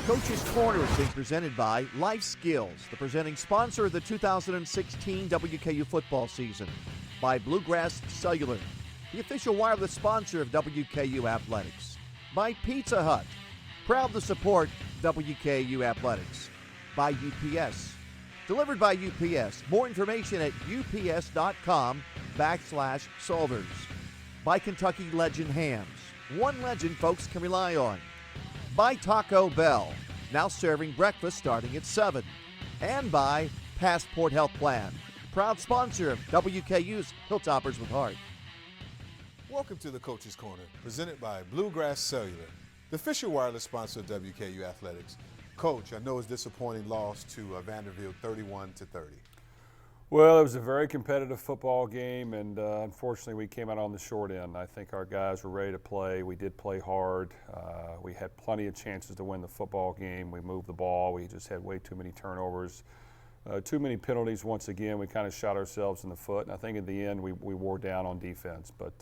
Coach's Corner is being presented by Life Skills, the presenting sponsor of the 2016 WKU football season. By Bluegrass Cellular, the official wireless sponsor of WKU Athletics. By Pizza Hut, proud to support WKU Athletics. By UPS, delivered by UPS. More information at ups.com/Salters. By Kentucky Legend Hams, one legend folks can rely on. By Taco Bell, now serving breakfast starting at 7. And by Passport Health Plan, proud sponsor of WKU's Hilltoppers with Heart. Welcome to the Coach's Corner, presented by Bluegrass Cellular, the official wireless sponsor of WKU Athletics. Coach, I know it's disappointing loss to Vanderbilt 31-30. Well, it was a very competitive football game, and unfortunately we came out on the short end. I think our guys were ready to play. We did play hard. We had plenty of chances to win the football game. We moved the ball. We just had way too many turnovers, too many penalties. Once again, we kind of shot ourselves in the foot, and I think in the end we wore down on defense. But,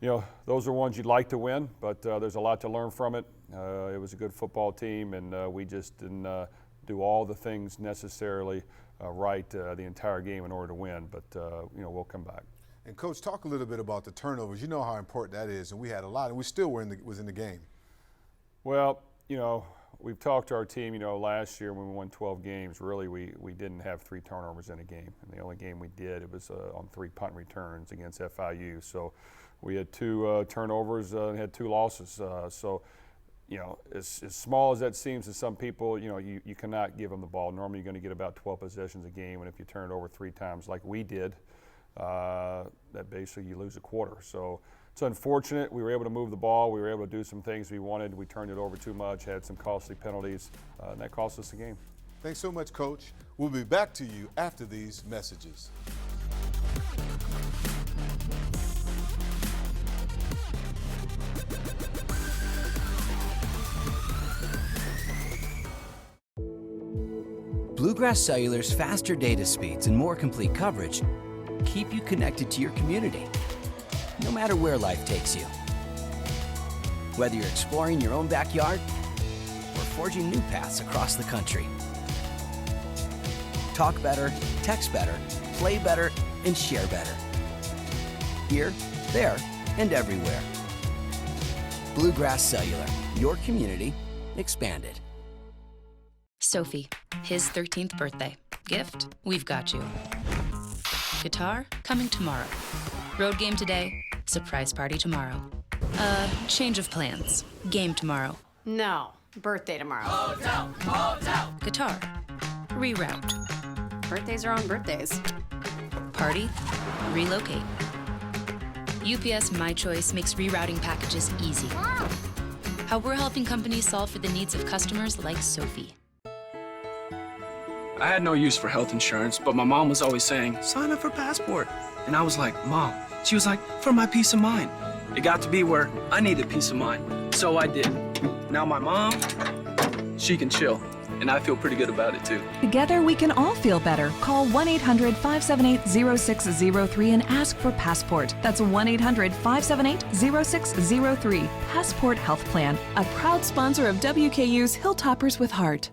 you know, those are ones you'd like to win, but there's a lot to learn from it. It was a good football team, and we just didn't do all the things necessarily right the entire game in order to win, but you know, we'll come back. And Coach, talk a little bit about the turnovers. You know how important that is, and we had a lot, and we still was in the game. Well, you know, we've talked to our team. You know, last year when we won 12 games, really we didn't have 3 turnovers in a game, and the only game we did, it was on 3 punt returns against FIU. So we had 2 turnovers and had 2 losses. So, you know, as small as that seems to some people, you know, you cannot give them the ball. Normally you're going to get about 12 possessions a game, and if you turn it over 3 times like we did, that basically you lose a quarter. So it's unfortunate. We were able to move the ball. We were able to do some things we wanted. We turned it over too much, had some costly penalties, and that cost us the game. Thanks so much, Coach. We'll be back to you after these messages. Bluegrass Cellular's faster data speeds and more complete coverage keep you connected to your community, no matter where life takes you. Whether you're exploring your own backyard or forging new paths across the country. Talk better, text better, play better, and share better. Here, there, and everywhere. Bluegrass Cellular, your community expanded. Sophie, his 13th birthday. Gift, we've got you. Guitar, coming tomorrow. Road game today, surprise party tomorrow. Change of plans. Game tomorrow. No, birthday tomorrow. Hotel, hotel. Guitar, reroute. Birthdays are on birthdays. Party, relocate. UPS My Choice makes rerouting packages easy. How we're helping companies solve for the needs of customers like Sophie. I had no use for health insurance, but my mom was always saying, sign up for Passport. And I was like, Mom. She was like, for my peace of mind. It got to be where I needed peace of mind. So I did. Now my mom, she can chill. And I feel pretty good about it too. Together we can all feel better. Call 1-800-578-0603 and ask for Passport. That's 1-800-578-0603. Passport Health Plan, a proud sponsor of WKU's Hilltoppers with Heart.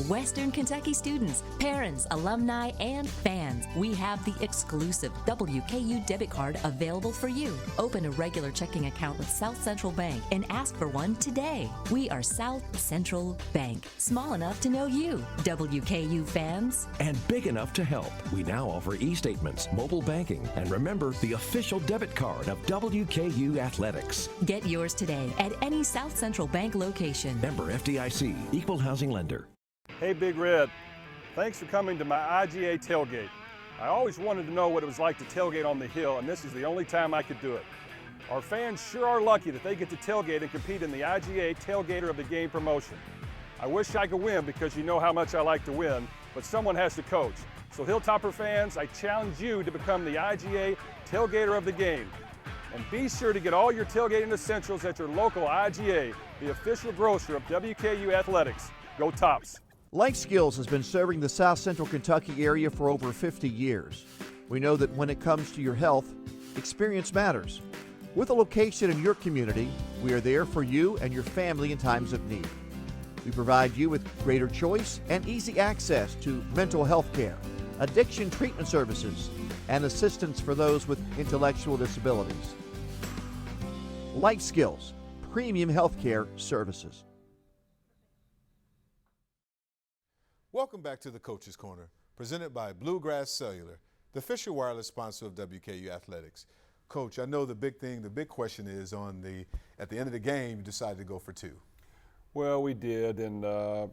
Western Kentucky students, parents, alumni, and fans, we have the exclusive WKU debit card available for you. Open a regular checking account with South Central Bank and ask for one today. We are South Central Bank, small enough to know you, WKU fans. And big enough to help. We now offer e-statements, mobile banking, and remember, the official debit card of WKU Athletics. Get yours today at any South Central Bank location. Member FDIC, Equal Housing Lender. Hey, Big Red, thanks for coming to my IGA tailgate. I always wanted to know what it was like to tailgate on the Hill, and this is the only time I could do it. Our fans sure are lucky that they get to tailgate and compete in the IGA Tailgater of the Game promotion. I wish I could win because you know how much I like to win, but someone has to coach. So Hilltopper fans, I challenge you to become the IGA Tailgater of the Game. And be sure to get all your tailgating essentials at your local IGA, the official grocer of WKU Athletics. Go Tops! Life Skills has been serving the South Central Kentucky area for over 50 years. We know that when it comes to your health, experience matters. With a location in your community, we are there for you and your family in times of need. We provide you with greater choice and easy access to mental health care, addiction treatment services, and assistance for those with intellectual disabilities. Life Skills, premium healthcare services. Welcome back to the Coach's Corner, presented by Bluegrass Cellular, the official wireless sponsor of WKU Athletics. Coach, I know the big question is at the end of the game, you decided to go for 2. Well, we did, and a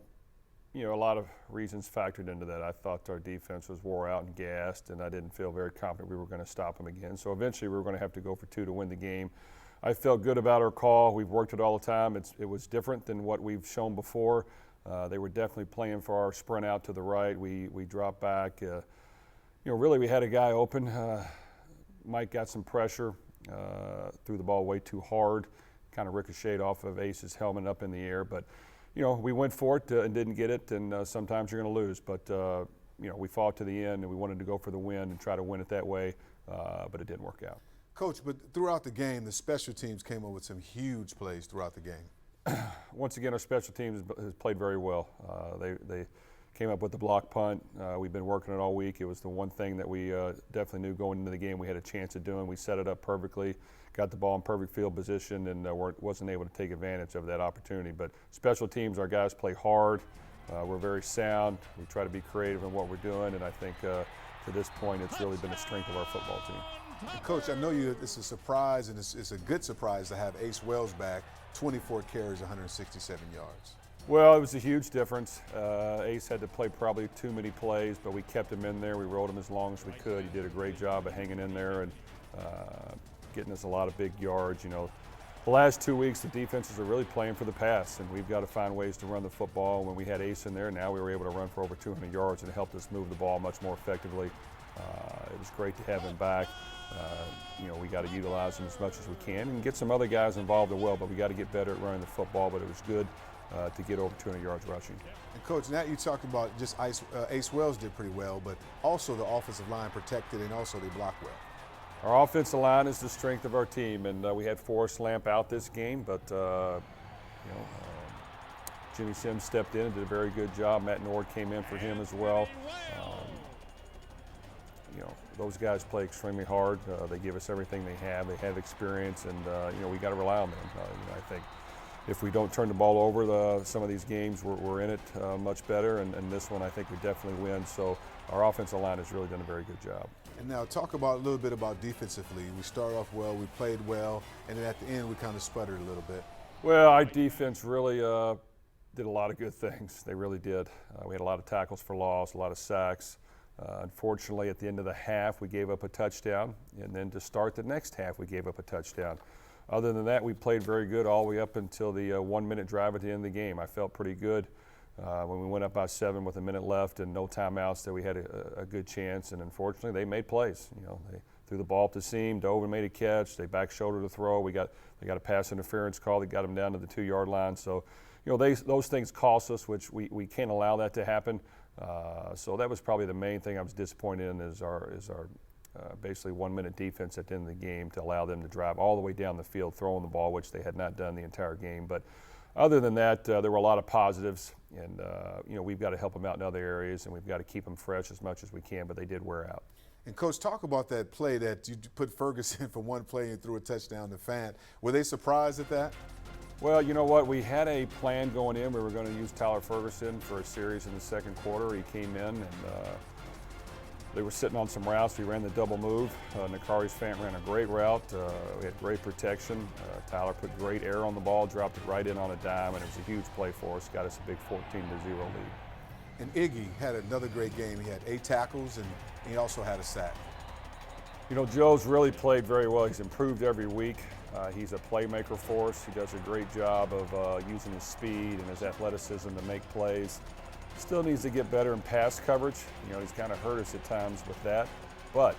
lot of reasons factored into that. I thought our defense was wore out and gassed, and I didn't feel very confident we were going to stop them again. So eventually we were going to have to go for 2 to win the game. I felt good about our call. We've worked it all the time. It was different than what we've shown before. They were definitely playing for our sprint out to the right. We dropped back. Really we had a guy open. Mike got some pressure, threw the ball way too hard, kind of ricocheted off of Ace's helmet up in the air. But, we went for it and didn't get it, and sometimes you're going to lose. But, we fought to the end, and we wanted to go for the win and try to win it that way, but it didn't work out. Coach, but throughout the game, the special teams came up with some huge plays throughout the game. Once again, our special teams has played very well. They came up with the block punt. We've been working it all week. It was the one thing that we definitely knew going into the game we had a chance of doing. We set it up perfectly, got the ball in perfect field position, and wasn't able to take advantage of that opportunity. But special teams, our guys play hard. We're very sound. We try to be creative in what we're doing, and I think to this point it's really been a strength of our football team. And Coach, I know it's a surprise, and it's a good surprise to have Ace Wells back, 24 carries, 167 yards. Well, it was a huge difference. Ace had to play probably too many plays, but we kept him in there. We rolled him as long as we could. He did a great job of hanging in there and getting us a lot of big yards. The last 2 weeks, the defenses are really playing for the pass, and we've got to find ways to run the football. When we had Ace in there, now we were able to run for over 200 yards, and it helped us move the ball much more effectively. It was great to have him back. We got to utilize him as much as we can and get some other guys involved as well, but we got to get better at running the football, but it was good to get over 200 yards rushing. And Coach, now you talked about just Ace Wells did pretty well, but also the offensive line protected and also they blocked well. Our offensive line is the strength of our team, and we had Forrest Lamp out this game, but Jimmy Sims stepped in and did a very good job. Matt Nord came in for him as well. Those guys play extremely hard. They give us everything they have. They have experience, and we got to rely on them. I think if we don't turn the ball over, some of these games we're in it much better, and this one I think we definitely win. So our offensive line has really done a very good job. And now talk about a little bit about defensively. We started off well, we played well, and then at the end we kind of sputtered a little bit. Well, our defense really did a lot of good things. They really did. We had a lot of tackles for loss, a lot of sacks. Unfortunately, at the end of the half, we gave up a touchdown, and then to start the next half, we gave up a touchdown. Other than that, we played very good all the way up until the 1-minute drive at the end of the game. I felt pretty good when we went up by 7 with a minute left and no timeouts that we had a good chance, and unfortunately, they made plays. They threw the ball up the seam, dove and made a catch. They back shouldered the throw. They got a pass interference call that got them down to the 2-yard line. So, those things cost us, which we can't allow that to happen. So that was probably the main thing I was disappointed in is our basically 1-minute defense at the end of the game to allow them to drive all the way down the field throwing the ball, which they had not done the entire game. But other than that, there were a lot of positives, and we've got to help them out in other areas, and we've got to keep them fresh as much as we can, but they did wear out. And Coach, talk about that play that you put Ferguson for one play and threw a touchdown to Fant. Were they surprised at that? Well, you know what? We had a plan going in. We were going to use Tyler Ferguson for a series in the second quarter. He came in, and they were sitting on some routes. We ran the double move. Nakari's Fant ran a great route. We had great protection. Tyler put great air on the ball, dropped it right in on a dime, and it was a huge play for us. Got us a big 14-0 lead. And Iggy had another great game. He had 8 tackles, and he also had a sack. Joe's really played very well. He's improved every week. He's a playmaker for us. He does a great job of using his speed and his athleticism to make plays. Still needs to get better in pass coverage. He's kind of hurt us at times with that. But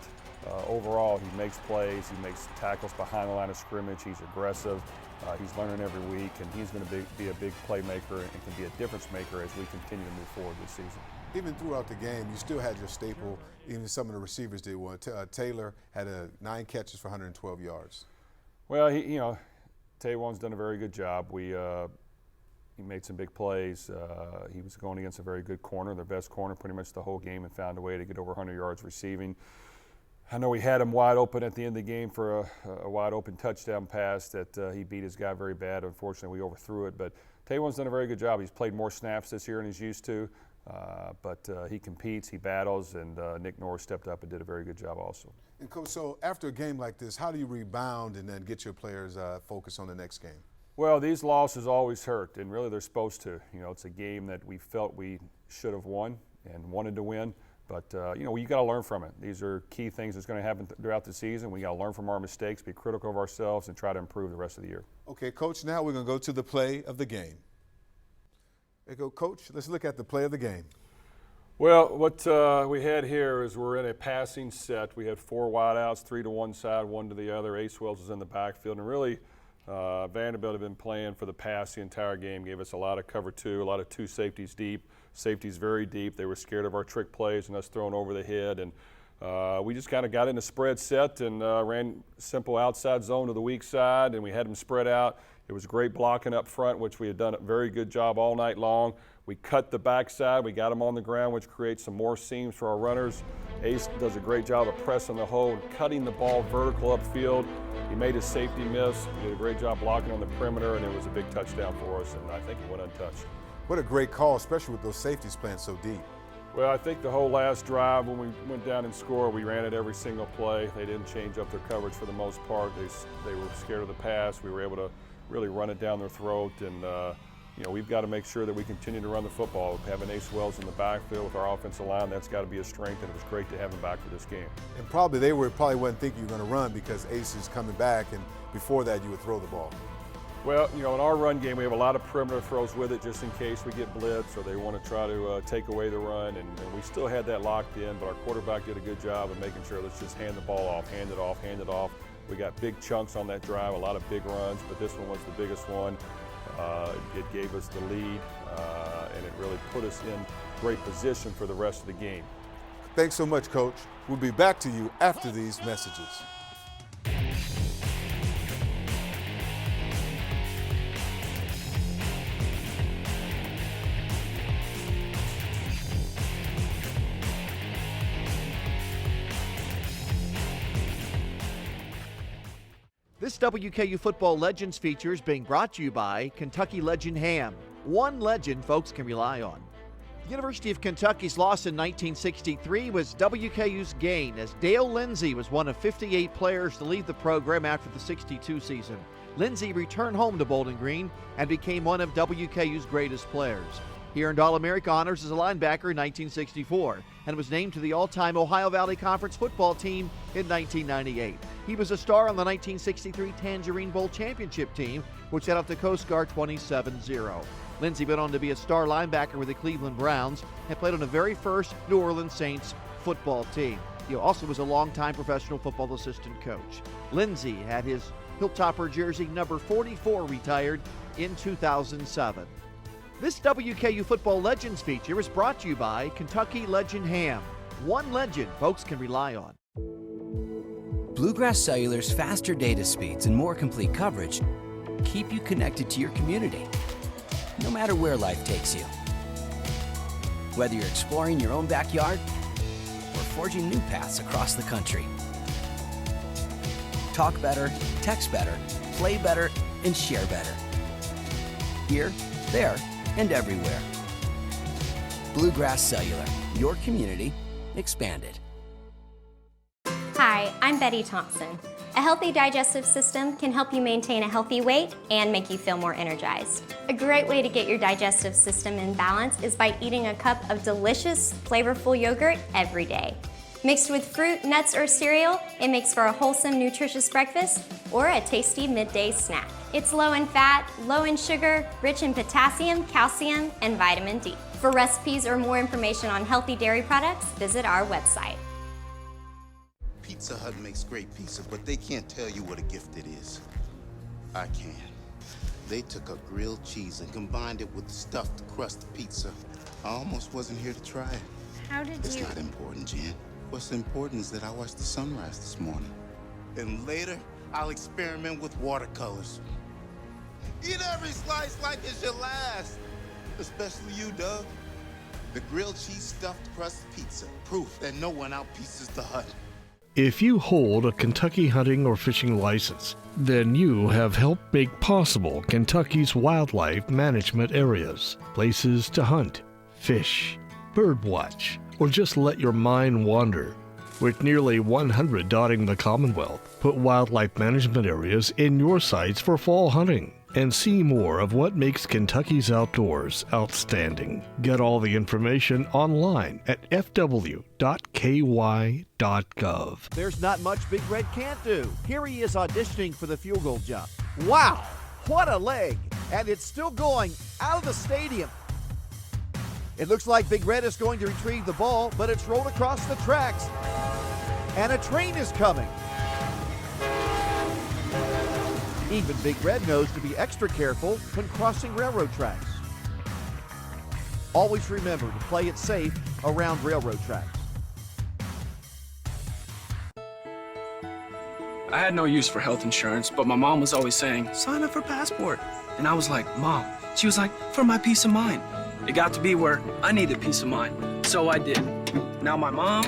overall, he makes plays. He makes tackles behind the line of scrimmage. He's aggressive. He's learning every week, and he's going to be a big playmaker and can be a difference maker as we continue to move forward this season. Even throughout the game, you still had your staple. Even some of the receivers did well. Taylor had 9 catches for 112 yards. Well, Taywan's done a very good job. We He made some big plays. He was going against a very good corner, their best corner pretty much the whole game, and found a way to get over 100 yards receiving. I know we had him wide open at the end of the game for a wide open touchdown pass that he beat his guy very bad. Unfortunately, we overthrew it. But Taywan's done a very good job. He's played more snaps this year than he's used to. But he competes, he battles, and Nick Norris stepped up and did a very good job also. And Coach, so after a game like this, how do you rebound and then get your players focused on the next game? Well, these losses always hurt, and really they're supposed to. You know, it's a game that we felt we should have won and wanted to win. But, you know, you got to learn from it. These are key things that's going to happen throughout the season. We got to learn from our mistakes, be critical of ourselves, and try to improve the rest of the year. Okay, Coach, now we're going to go to the play of the game. There you go, Coach. Let's look at the play of the game. Well, what we had here is we're in a passing set. We had 4 wideouts, 3 to one side, 1 to the other. Ace Wells was in the backfield, and really Vanderbilt had been playing for the pass the entire game, gave us a lot of cover 2, a lot of 2 safeties deep. Safeties very deep. They were scared of our trick plays and us throwing over the head. And we just kind of got in a spread set and ran simple outside zone to the weak side, and we had them spread out. It was great blocking up front, which we had done a very good job all night long. We cut the backside. We got them on the ground, which creates some more seams for our runners. Ace does a great job of pressing the hole and cutting the ball vertical upfield. He made his safety miss. He did a great job blocking on the perimeter, and it was a big touchdown for us, and I think it went untouched. What a great call, especially with those safeties playing so deep. Well, I think the whole last drive when we went down and scored, we ran it every single play. They didn't change up their coverage for the most part. They were scared of the pass. We were able to really run it down their throat, and you know, we've got to make sure that we continue to run the football. Having Ace Wells in the backfield with our offensive line, that's got to be a strength, and it was great to have him back for this game. And probably wasn't thinking you were going to run because Ace is coming back, and before that you would throw the ball. Well, you know, in our run game, we have a lot of perimeter throws with it just in case we get blitz or they want to try to take away the run, and we still had that locked in, but our quarterback did a good job of making sure let's just hand the ball off, hand it off, hand it off. We got big chunks on that drive, a lot of big runs, but this one was the biggest one. It gave us the lead, and it really put us in great position for the rest of the game. Thanks so much, Coach. We'll be back to you after these messages. This WKU Football Legends feature is being brought to you by Kentucky Legend Ham. One legend folks can rely on. The University of Kentucky's loss in 1963 was WKU's gain, as Dale Lindsey was one of 58 players to leave the program after the '62 season. Lindsey returned home to Bowling Green and became one of WKU's greatest players. He earned All-America honors as a linebacker in 1964 and was named to the all-time Ohio Valley Conference football team in 1998. He was a star on the 1963 Tangerine Bowl championship team, which set up the Coast Guard 27-0. Lindsey went on to be a star linebacker with the Cleveland Browns and played on the very first New Orleans Saints football team. He also was a longtime professional football assistant coach. Lindsey had his Hilltopper jersey number 44 retired in 2007. This WKU Football Legends feature is brought to you by Kentucky Legend Ham. One legend folks can rely on. Bluegrass Cellular's faster data speeds and more complete coverage keep you connected to your community, no matter where life takes you. Whether you're exploring your own backyard or forging new paths across the country. Talk better, text better, play better, and share better. Here, there, and everywhere. Bluegrass Cellular, your community expanded. Hi, I'm Betty Thompson. A healthy digestive system can help you maintain a healthy weight and make you feel more energized. A great way to get your digestive system in balance is by eating a cup of delicious, flavorful yogurt every day. Mixed with fruit, nuts, or cereal, it makes for a wholesome, nutritious breakfast or a tasty midday snack. It's low in fat, low in sugar, rich in potassium, calcium, and vitamin D. For recipes or more information on healthy dairy products, visit our website. Pizza Hut makes great pizza, but they can't tell you what a gift it is. I can. They took a grilled cheese and combined it with stuffed crust pizza. I almost wasn't here to try it. How did It's not important, Jen. What's important is that I watched the sunrise this morning. And later, I'll experiment with watercolors. Eat every slice like it's your last. Especially you, Doug. The grilled cheese stuffed crust pizza. Proof that no one outpieces the hut. If you hold a Kentucky hunting or fishing license, then you have helped make possible Kentucky's wildlife management areas, places to hunt, fish, birdwatch, or just let your mind wander. With nearly 100 dotting the Commonwealth, put wildlife management areas in your sights for fall hunting and see more of what makes Kentucky's outdoors outstanding. Get all the information online at fw.ky.gov. There's not much Big Red can't do. Here he is auditioning for the field goal jump. Wow, what a leg! And it's still going out of the stadium. It looks like Big Red is going to retrieve the ball, but it's rolled across the tracks. And a train is coming. Even Big Red knows to be extra careful when crossing railroad tracks. Always remember to play it safe around railroad tracks. I had no use for health insurance, but my mom was always saying, sign up for Passport. And I was like, Mom. She was like, for my peace of mind. It got to be where I needed peace of mind. So I did. Now my mom,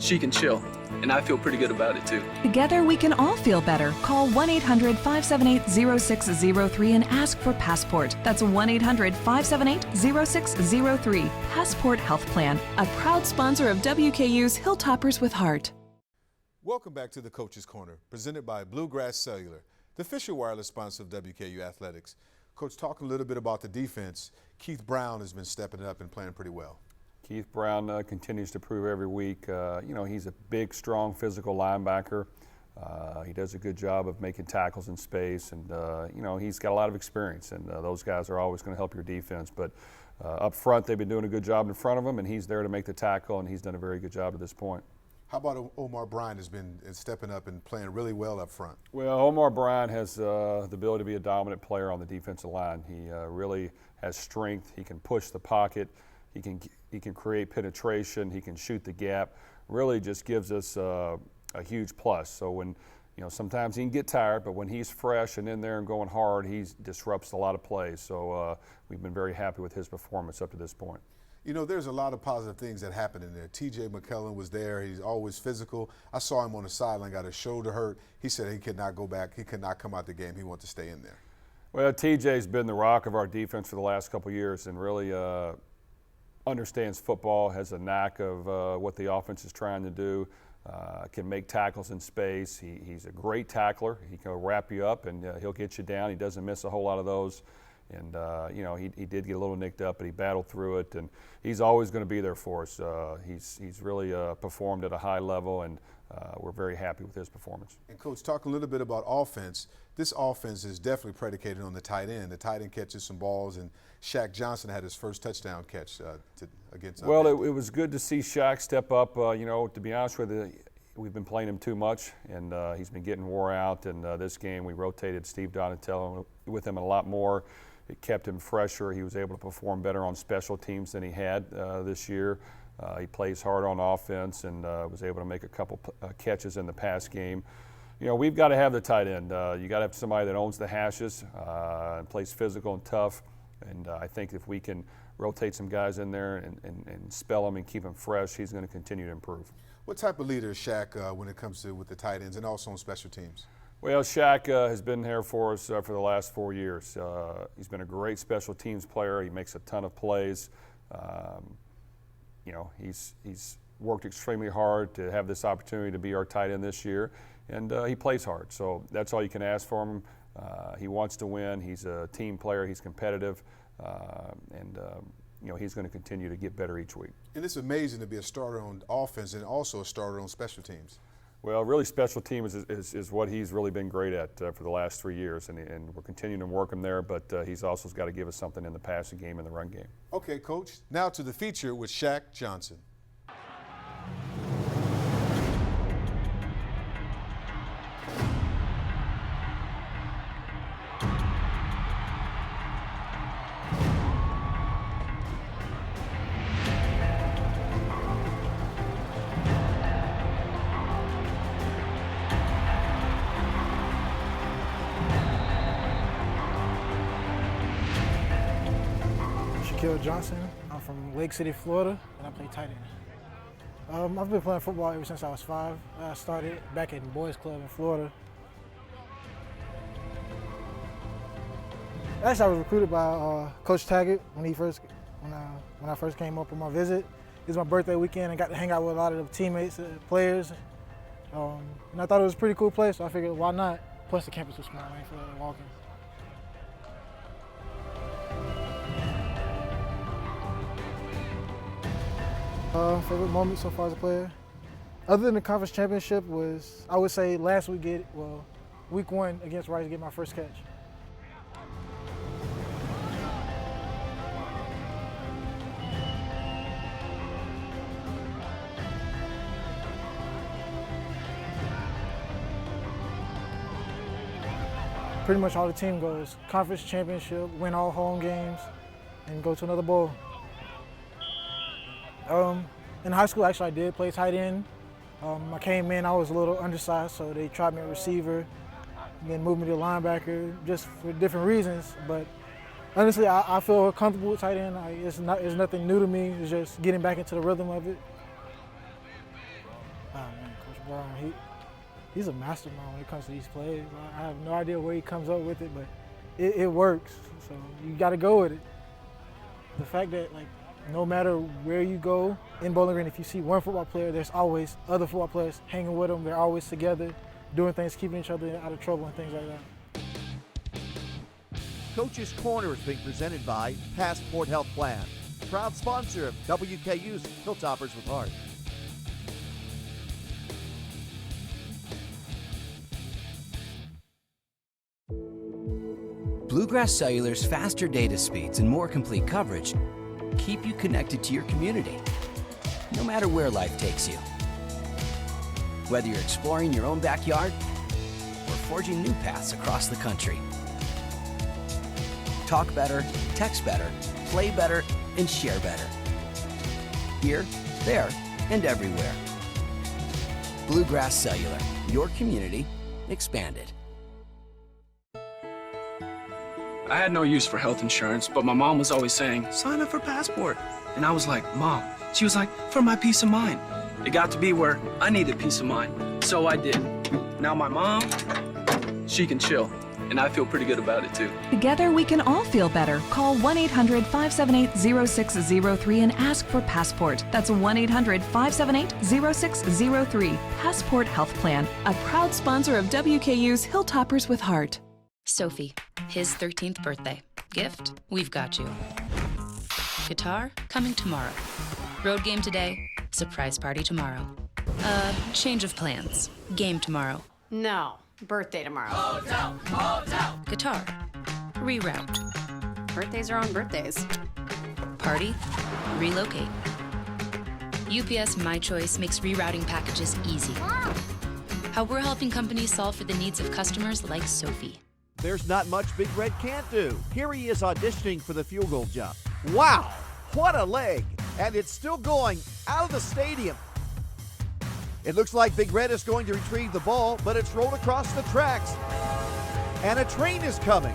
she can chill. And I feel pretty good about it too. Together we can all feel better. Call 1-800-578-0603 and ask for Passport. That's 1-800-578-0603. Passport Health Plan, a proud sponsor of WKU's Hilltoppers with Heart. Welcome back to the Coach's Corner, presented by Bluegrass Cellular, the official wireless sponsor of WKU Athletics. Coach, talk a little bit about the defense. Keith Brown has been stepping up and playing pretty well. Keith Brown continues to prove every week. He's a big, strong, physical linebacker. He does a good job of making tackles in space, and he's got a lot of experience. And those guys are always going to help your defense. But up front, they've been doing a good job in front of him, and he's there to make the tackle, and he's done a very good job at this point. How about Omar Bryant has been stepping up and playing really well up front? Well, Omar Bryant has the ability to be a dominant player on the defensive line. He really has strength. He can push the pocket. He can create penetration. He can shoot the gap. Really just gives us a huge plus. So when, sometimes he can get tired, but when he's fresh and in there and going hard, he disrupts a lot of plays. So we've been very happy with his performance up to this point. There's a lot of positive things that happen in there. T.J. McClellan was there. He's always physical. I saw him on the sideline, got his shoulder hurt. He said he could not go back. He could not come out the game. He wanted to stay in there. Well, T.J.'s been the rock of our defense for the last couple of years and really understands football, has a knack of what the offense is trying to do, can make tackles in space. He's a great tackler. He can wrap you up and he'll get you down. He doesn't miss a whole lot of those. And, he did get a little nicked up, but he battled through it. And he's always going to be there for us. He's really performed at a high level, and we're very happy with his performance. And, Coach, talk a little bit about offense. This offense is definitely predicated on the tight end. The tight end catches some balls, and Shaq Johnson had his first touchdown catch against us. Well, it was good to see Shaq step up. To be honest with you, we've been playing him too much, and he's been getting wore out. And this game, we rotated Steve Donatello with him a lot more. It kept him fresher. He was able to perform better on special teams than he had this year. He plays hard on offense and was able to make a couple catches in the pass game. We've got to have the tight end. You got to have somebody that owns the hashes and plays physical and tough. And I think if we can rotate some guys in there and spell them and keep them fresh, he's going to continue to improve. What type of leader is Shaq when it comes to with the tight ends and also on special teams? Well, Shaq has been here for us for the last 4 years. He's been a great special teams player. He makes a ton of plays. He's worked extremely hard to have this opportunity to be our tight end this year, and he plays hard. So that's all you can ask for him. He wants to win. He's a team player. He's competitive, and he's going to continue to get better each week. And it's amazing to be a starter on offense and also a starter on special teams. Well, really, special teams is what he's really been great at for the last 3 years, and we're continuing to work him there, but he's also got to give us something in the passing game and the run game. Okay, Coach. Now to the feature with Shaq Johnson. SR TE Johnson. I'm from Lake City, Florida, and I play tight end. I've been playing football ever since I was 5. I started back at the boys club in Florida. Actually, I was recruited by Coach Taggart when I first came up on my visit. It was my birthday weekend and got to hang out with a lot of the teammates, players, and I thought it was a pretty cool place, so I figured why not? Plus the campus was small, I ain't feel like walking. Favorite moment so far as a player? Other than the conference championship was, I would say last week, week 1 against Rice, get my first catch. Pretty much all the team goes. Conference championship, win all home games, and go to another bowl. In high school, actually, I did play tight end. I came in, I was a little undersized, so they tried me at receiver, and then moved me to linebacker, just for different reasons. But honestly, I feel comfortable with tight end. It's nothing new to me. It's just getting back into the rhythm of it. Oh man, Coach Brohm, he's a mastermind when it comes to these plays. I have no idea where he comes up with it, but it works. So you got to go with it. The fact that no matter where you go in Bowling Green, if you see one football player, there's always other football players hanging with them. They're always together, doing things, keeping each other out of trouble and things like that. Coach's Corner is being presented by Passport Health Plan, proud sponsor of WKU's Hilltoppers with Heart. Bluegrass Cellular's faster data speeds and more complete coverage keep you connected to your community, no matter where life takes you. Whether you're exploring your own backyard or forging new paths across the country. Talk better, text better, play better, and share better. Here, there, and everywhere. Bluegrass Cellular, your community expanded. I had no use for health insurance, but my mom was always saying, sign up for Passport. And I was like, Mom. She was like, for my peace of mind. It got to be where I needed peace of mind. So I did. Now my mom, she can chill. And I feel pretty good about it too. Together we can all feel better. Call 1-800-578-0603 and ask for Passport. That's 1-800-578-0603. Passport Health Plan, a proud sponsor of WKU's Hilltoppers with Heart. Sophie, his 13th birthday. Gift, we've got you. Guitar, coming tomorrow. Road game today, surprise party tomorrow. Change of plans. Game tomorrow. No, birthday tomorrow. Hotel, hotel. Guitar, reroute. Birthdays are on birthdays. Party, relocate. UPS My Choice makes rerouting packages easy. How we're helping companies solve for the needs of customers like Sophie. There's not much Big Red can't do. Here he is auditioning for the field goal jump. Wow, what a leg. And it's still going out of the stadium. It looks like Big Red is going to retrieve the ball, but it's rolled across the tracks. And a train is coming.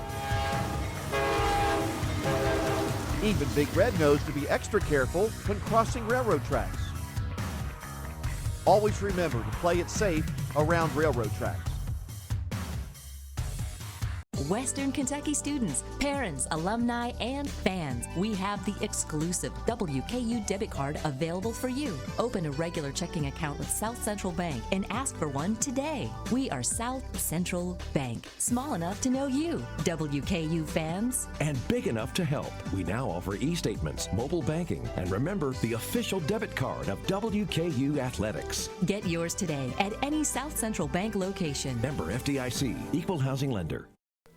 Even Big Red knows to be extra careful when crossing railroad tracks. Always remember to play it safe around railroad tracks. Western Kentucky students, parents, alumni, and fans, we have the exclusive WKU debit card available for you. Open a regular checking account with South Central Bank and ask for one today. We are South Central Bank, small enough to know you, WKU fans. And big enough to help. We now offer e-statements, mobile banking, and remember, the official debit card of WKU Athletics. Get yours today at any South Central Bank location. Member FDIC, Equal Housing Lender.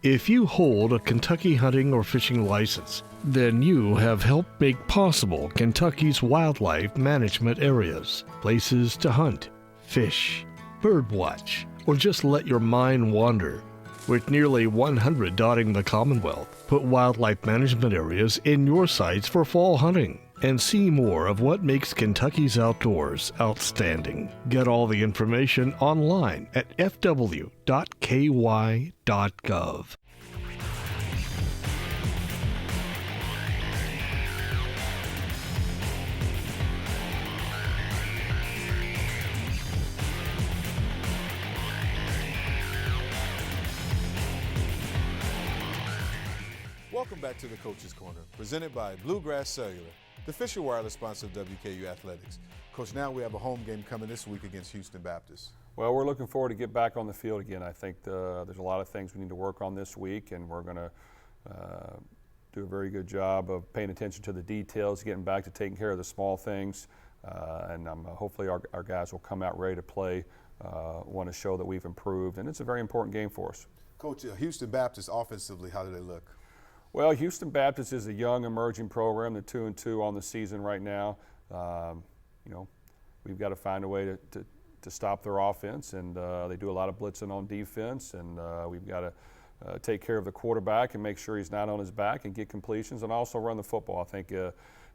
If you hold a Kentucky hunting or fishing license, then you have helped make possible Kentucky's wildlife management areas, places to hunt, fish, birdwatch, or just let your mind wander. With nearly 100 dotting the Commonwealth, put wildlife management areas in your sights for fall hunting and see more of what makes Kentucky's outdoors outstanding. Get all the information online at fw.ky.gov. Welcome back to the Coach's Corner, presented by Bluegrass Cellular, the official wireless sponsor of WKU Athletics. Coach, now we have a home game coming this week against Houston Baptist. Well, we're looking forward to get back on the field again. I think there's a lot of things we need to work on this week, and we're going to do a very good job of paying attention to the details, getting back to taking care of the small things, and hopefully our guys will come out ready to play, want to show that we've improved, and it's a very important game for us. Coach, Houston Baptist offensively, how do they look? Well, Houston Baptist is a young, emerging program. They're 2-2 on the season right now. We've got to find a way to stop their offense, and they do a lot of blitzing on defense, and we've got to take care of the quarterback and make sure he's not on his back and get completions and also run the football. I think,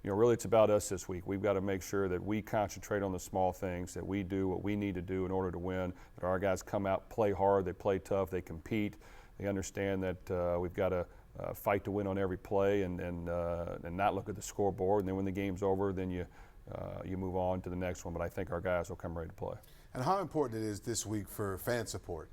really it's about us this week. We've got to make sure that we concentrate on the small things, that we do what we need to do in order to win, that our guys come out, play hard, they play tough, they compete, they understand that we've got to fight to win on every play and not look at the scoreboard. And then when the game's over, then you move on to the next one. But I think our guys will come ready to play. And how important it is this week for fan support?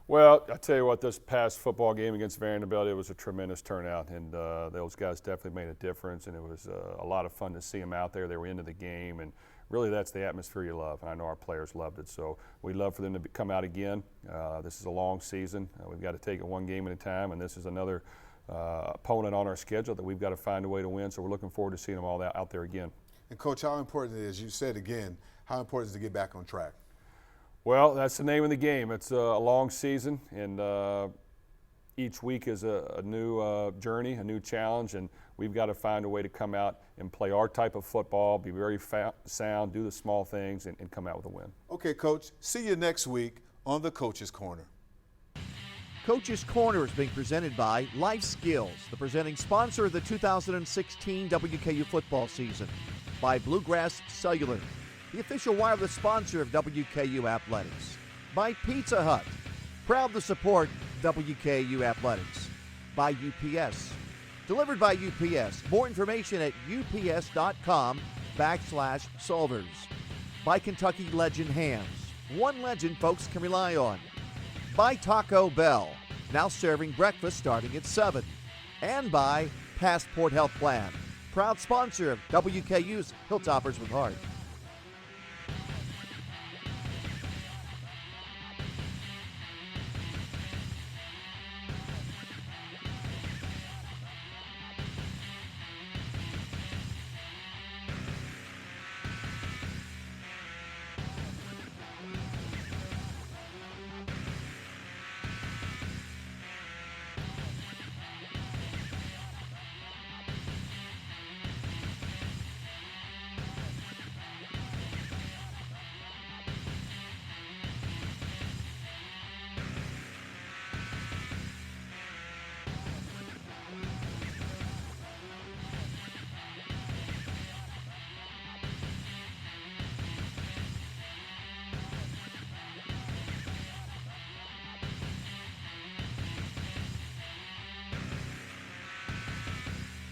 Well, I tell you what, this past football game against Vanderbilt, it was a tremendous turnout, and those guys definitely made a difference, and it was a lot of fun to see them out there. They were into the game, and really that's the atmosphere you love, and I know our players loved it. So we'd love for them to come out again. This is a long season. We've got to take it one game at a time, and this is another opponent on our schedule that we've got to find a way to win, so we're looking forward to seeing them all out there again. And Coach, how important it is, you said again, how important is it to get back on track? Well, that's the name of the game. It's a long season, and each week is a new journey, a new challenge, and we've got to find a way to come out and play our type of football, be very sound, do the small things, and come out with a win. Okay, Coach, see you next week on the Coach's Corner. Coach's Corner is being presented by Life Skills, the presenting sponsor of the 2016 WKU football season, by Bluegrass Cellular, the official wireless sponsor of WKU Athletics, by Pizza Hut, proud to support WKU Athletics, by UPS, delivered by UPS. More information at ups.com/solvers, by Kentucky Legend Hams, one legend folks can rely on, by Taco Bell, now serving breakfast starting at 7, and by Passport Health Plan, proud sponsor of WKU's Hilltoppers with Heart.